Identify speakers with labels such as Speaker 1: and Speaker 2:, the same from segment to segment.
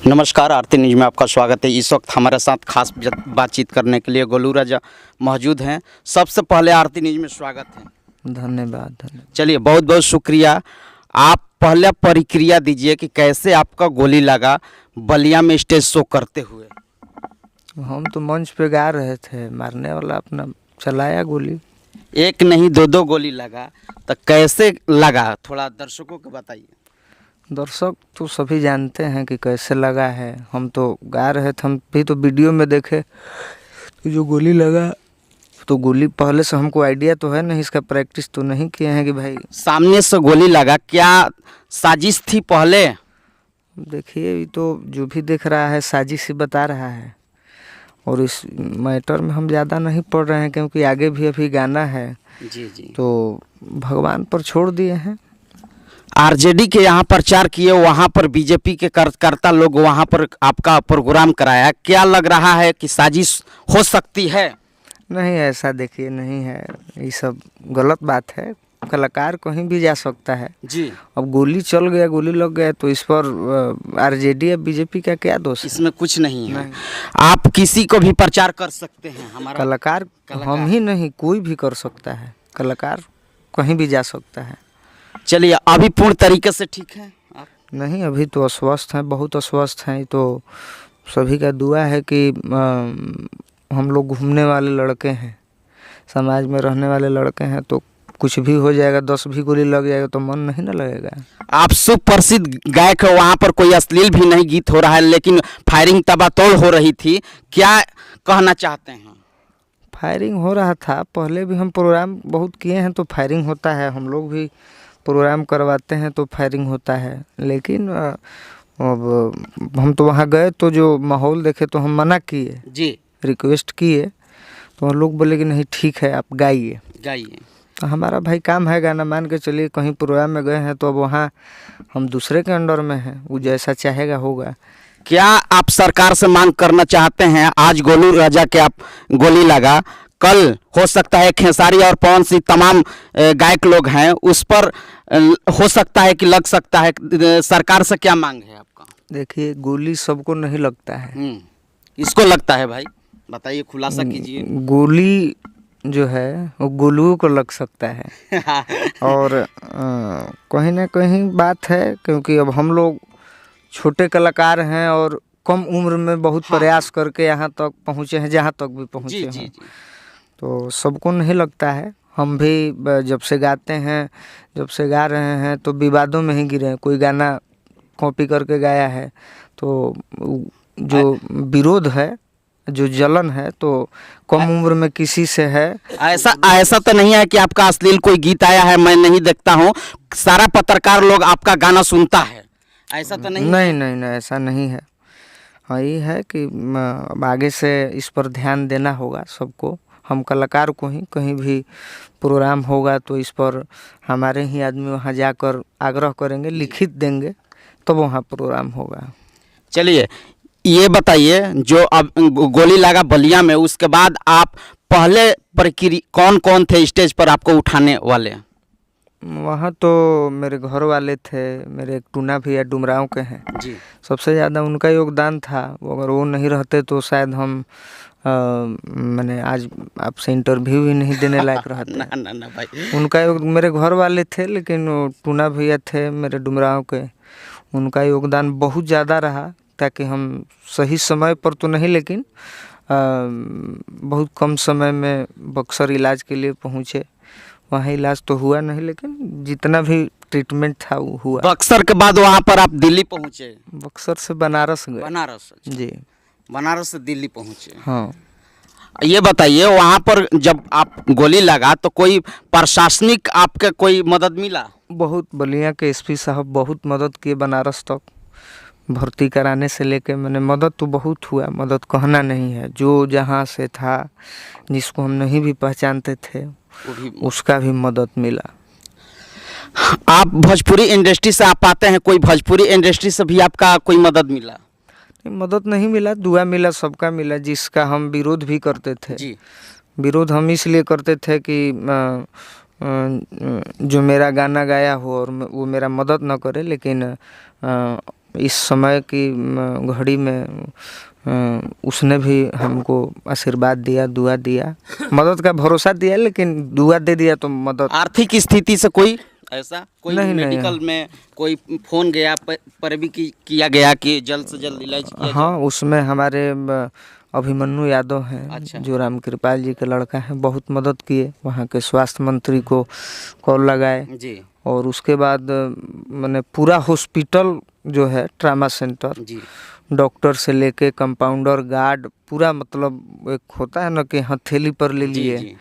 Speaker 1: नमस्कार, आरती न्यूज़ में आपका स्वागत है। इस वक्त हमारे साथ खास बातचीत करने के लिए गोलू राजा मौजूद हैं। सबसे पहले आरती न्यूज़ में स्वागत है।
Speaker 2: धन्यवाद।
Speaker 1: चलिए, बहुत बहुत शुक्रिया। आप पहले प्रक्रिया दीजिए कि कैसे आपका गोली लगा बलिया में स्टेज शो करते हुए।
Speaker 2: हम तो मंच पे गा रहे थे, मारने वाला अपना चलाया गोली।
Speaker 1: एक नहीं दो गोली लगा, तो कैसे लगा थोड़ा दर्शकों को बताइए।
Speaker 2: दर्शक तो सभी जानते हैं कि कैसे लगा है। हम तो गा रहे थे, हम भी तो वीडियो में देखे तो जो गोली लगा, तो गोली पहले से हमको आइडिया तो है नहीं, इसका प्रैक्टिस तो नहीं किए हैं कि भाई
Speaker 1: सामने से गोली लगा, क्या साजिश थी पहले?
Speaker 2: देखिए, ये तो जो भी देख रहा है साजिश ही बता रहा है, और इस मैटर में हम ज़्यादा नहीं पढ़ रहे हैं क्योंकि आगे भी अभी गाना है।
Speaker 1: जी।
Speaker 2: तो भगवान पर छोड़ दिए हैं।
Speaker 1: आरजेडी के यहाँ प्रचार किए, वहाँ पर बीजेपी के कार्यकर्ता लोग वहाँ पर आपका प्रोग्राम कराया। क्या लग रहा है कि साजिश हो सकती है?
Speaker 2: नहीं, ऐसा देखिए नहीं है, ये सब गलत बात है। कलाकार कहीं भी जा सकता है
Speaker 1: जी।
Speaker 2: अब गोली चल गया, गोली लग गया, तो इस पर आरजेडी या बीजेपी का क्या दोष है?
Speaker 1: इसमें कुछ नहीं है। आप किसी को भी प्रचार कर सकते हैं। हमारा
Speaker 2: कलाकार हम ही नहीं, कोई भी कर सकता है। कलाकार कहीं भी जा सकता है।
Speaker 1: चलिए, अभी पूर्ण तरीके से ठीक है आप?
Speaker 2: नहीं, अभी तो अस्वस्थ हैं, बहुत अस्वस्थ हैं। तो सभी का दुआ है कि हम लोग घूमने वाले लड़के हैं, समाज में रहने वाले लड़के हैं, तो कुछ भी हो जाएगा, 10 भी गोली लग जाएगा तो मन नहीं ना लगेगा।
Speaker 1: आप सुप्रसिद्ध गायक हो, वहाँ पर कोई अश्लील भी नहीं गीत हो रहा है, लेकिन फायरिंग तबातोड़ हो रही थी। क्या कहना चाहते हैं?
Speaker 2: फायरिंग हो रहा था, पहले भी हम प्रोग्राम बहुत किए हैं तो फायरिंग होता है। हम लोग भी प्रोग्राम करवाते हैं तो फायरिंग होता है, लेकिन अब हम तो वहाँ गए तो जो माहौल देखे तो हम मना किए
Speaker 1: जी,
Speaker 2: रिक्वेस्ट किए, तो हम लोग बोले कि नहीं ठीक है, आप गाइए। तो हमारा भाई काम है गाना, मान के चलिए। कहीं प्रोग्राम में गए हैं तो अब वहाँ हम दूसरे के अंडर में हैं, वो जैसा चाहेगा होगा।
Speaker 1: क्या आप सरकार से मांग करना चाहते हैं? आज गोलू राजा के आप गोली लगा, कल हो सकता है खेसारी और पवन सिंह तमाम गायक लोग हैं, उस पर हो सकता है कि लग सकता है। सरकार से क्या मांग है आपका?
Speaker 2: देखिए, गोली सबको नहीं लगता है।
Speaker 1: इसको लगता है भाई, बताइए, खुलासा कीजिए।
Speaker 2: गोली जो है वो गोलुओं को लग सकता है और कहीं ना कहीं बात है, क्योंकि अब हम लोग छोटे कलाकार हैं और कम उम्र में बहुत प्रयास करके यहाँ तक पहुँचे हैं, जहाँ तक भी पहुँचे हैं। तो सबको नहीं लगता है। हम भी जब से गाते हैं, जब से गा रहे हैं, तो विवादों में ही गिरे हैं। कोई गाना कॉपी करके गाया है तो जो विरोध है, जो जलन है, तो कम उम्र में किसी से है।
Speaker 1: ऐसा तो नहीं है कि आपका अश्लील कोई गीत आया है? मैं नहीं देखता हूँ, सारा पत्रकार लोग आपका गाना सुनता है, ऐसा तो नहीं?
Speaker 2: नहीं, ऐसा नहीं है। हाँ, ये है कि आगे से इस पर ध्यान देना होगा सबको। हम कलाकार को ही, कहीं भी प्रोग्राम होगा तो इस पर हमारे ही आदमी वहाँ जाकर आग्रह करेंगे, लिखित देंगे, तब वहाँ प्रोग्राम होगा।
Speaker 1: चलिए, ये बताइए, जो अब गोली लगा बलिया में, उसके बाद आप पहले प्रक्रिया कौन थे स्टेज पर आपको उठाने वाले?
Speaker 2: वहाँ तो मेरे घर वाले थे, मेरे एक टूना भैया डुमराव के हैं जी। सबसे ज़्यादा उनका योगदान था। अगर वो नहीं रहते तो शायद हम मैंने आज आपसे इंटरव्यू भी नहीं देने लायक रहते।
Speaker 1: ना भाई,
Speaker 2: उनका मेरे घर वाले थे, लेकिन वो टूना भैया थे मेरे डुमराव के, उनका योगदान बहुत ज़्यादा रहा, ताकि हम सही समय पर तो नहीं, लेकिन बहुत कम समय में बक्सर इलाज के लिए पहुँचे। वहाँ इलाज तो हुआ नहीं, लेकिन जितना भी ट्रीटमेंट था वो हुआ।
Speaker 1: बक्सर के बाद वहाँ पर आप दिल्ली पहुँचे?
Speaker 2: बक्सर से बनारस गए।
Speaker 1: बनारस
Speaker 2: जी,
Speaker 1: बनारस से दिल्ली पहुँचे।
Speaker 2: हाँ।
Speaker 1: ये बताइए, वहाँ पर जब आप गोली लगा तो कोई प्रशासनिक आपके कोई मदद मिला?
Speaker 2: बहुत बलिया के एसपी साहब बहुत मदद किए, बनारस तक भर्ती कराने से लेके मैंने मदद तो बहुत हुआ, मदद कहना नहीं है। जो जहाँ से था, जिसको हम नहीं भी पहचानते थे, उसका भी मदद मिला।
Speaker 1: आप भोजपुरी इंडस्ट्री से आप आते हैं, कोई भोजपुरी इंडस्ट्री से भी आपका कोई मदद मिला?
Speaker 2: मदद नहीं मिला, दुआ मिला, सबका मिला। जिसका हम विरोध भी करते थे जी। विरोध हम इसलिए करते थे कि जो मेरा गाना गाया हो और वो मेरा मदद न करे, लेकिन इस समय की घड़ी में उसने भी हमको आशीर्वाद दिया, दुआ दिया, मदद का भरोसा दिया, लेकिन दुआ दे दिया तो मदद।
Speaker 1: आर्थिक स्थिति से कोई ऐसा कोई
Speaker 2: नहीं,
Speaker 1: मेडिकल में कोई फोन गया पर भी किया गया कि जल्द से जल्द इलाज किया
Speaker 2: हाँ, उसमें हमारे अभिमन्यु यादव हैं।
Speaker 1: अच्छा।
Speaker 2: जो राम कृपाल जी के लड़का है, बहुत मदद किए। वहाँ के स्वास्थ्य मंत्री को कॉल लगाए
Speaker 1: जी
Speaker 2: और उसके बाद मैंने पूरा हॉस्पिटल जो है, ट्रामा सेंटर,
Speaker 1: जी
Speaker 2: डॉक्टर से लेके कंपाउंडर, गार्ड, पूरा मतलब एक होता है ना कि हथेली पर ले
Speaker 1: जी
Speaker 2: लिए,
Speaker 1: जी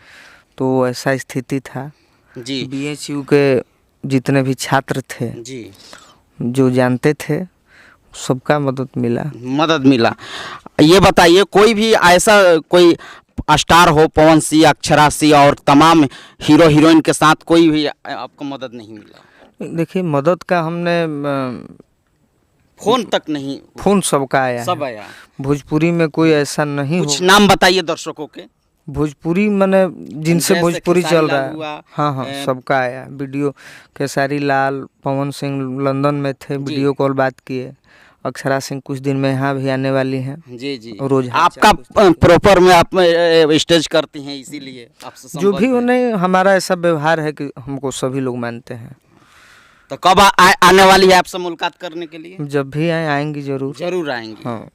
Speaker 2: तो ऐसा स्थिति था।
Speaker 1: जी
Speaker 2: BHU के जितने भी छात्र थे,
Speaker 1: जी
Speaker 2: जो जानते थे, सबका मदद मिला।
Speaker 1: ये बताइए, कोई भी ऐसा कोई स्टार हो, पवन सिंह, अक्षरा सिंह और तमाम हीरो हीरोइन के साथ कोई भी आपको मदद नहीं मिला?
Speaker 2: देखिए, मदद का हमने
Speaker 1: फोन तक नहीं?
Speaker 2: फोन सबका आया
Speaker 1: सब
Speaker 2: है।
Speaker 1: आया।
Speaker 2: भोजपुरी में कोई ऐसा नहीं
Speaker 1: कुछ
Speaker 2: हो।
Speaker 1: नाम बताइए दर्शकों के।
Speaker 2: भोजपुरी मैंने जिनसे
Speaker 1: जैसे
Speaker 2: भोजपुरी
Speaker 1: खेसारी
Speaker 2: चल
Speaker 1: लाल
Speaker 2: रहा
Speaker 1: हुआ,
Speaker 2: है, हाँ, सबका आया वीडियो। खेसारी लाल, पवन सिंह लंदन में थे, वीडियो कॉल बात किए। अक्षरा सिंह कुछ दिन में यहाँ भी आने वाली हैं।
Speaker 1: जी जी।
Speaker 2: रोज
Speaker 1: आपका प्रॉपर में आप स्टेज करती हैं, इसीलिए आपसे
Speaker 2: जो भी उन्हें, हमारा ऐसा व्यवहार है कि हमको सभी लोग मानते हैं।
Speaker 1: तो कब आने वाली है आपसे मुलाकात करने के लिए?
Speaker 2: जब भी आएंगी जरूर।
Speaker 1: जरूर आएंगी।
Speaker 2: हाँ।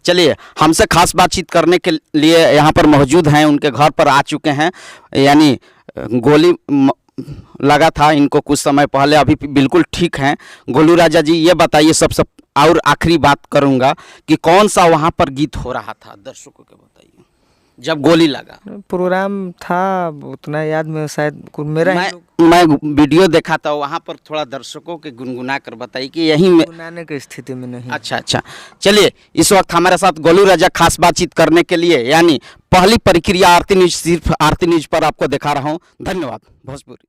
Speaker 1: चलिए, हमसे खास बातचीत करने के लिए यहाँ पर मौजूद हैं, उनके घर पर आ चुके हैं। यानी गोली लगा था इनको कुछ समय पहले, अभी बिल्कुल ठीक हैं। गोलू राजा जी, ये बताइए, सबसे और आखिरी बात करूँगा कि कौन सा वहाँ पर गीत हो रहा था, दर्शकों के बताइए, जब गोली लगा?
Speaker 2: प्रोग्राम था, उतना याद में शायद मेरा
Speaker 1: मैं वीडियो देखा था, वहाँ पर थोड़ा दर्शकों के गुनगुना कर बताइए कि यही में
Speaker 2: गुनगुनाने की स्थिति में नहीं।
Speaker 1: अच्छा। चलिए, इस वक्त हमारे साथ गोलू राजा खास बातचीत करने के लिए, यानी पहली प्रक्रिया आरती न्यूज, सिर्फ आरती न्यूज पर आपको दिखा रहा हूँ। धन्यवाद। भोजपुरी।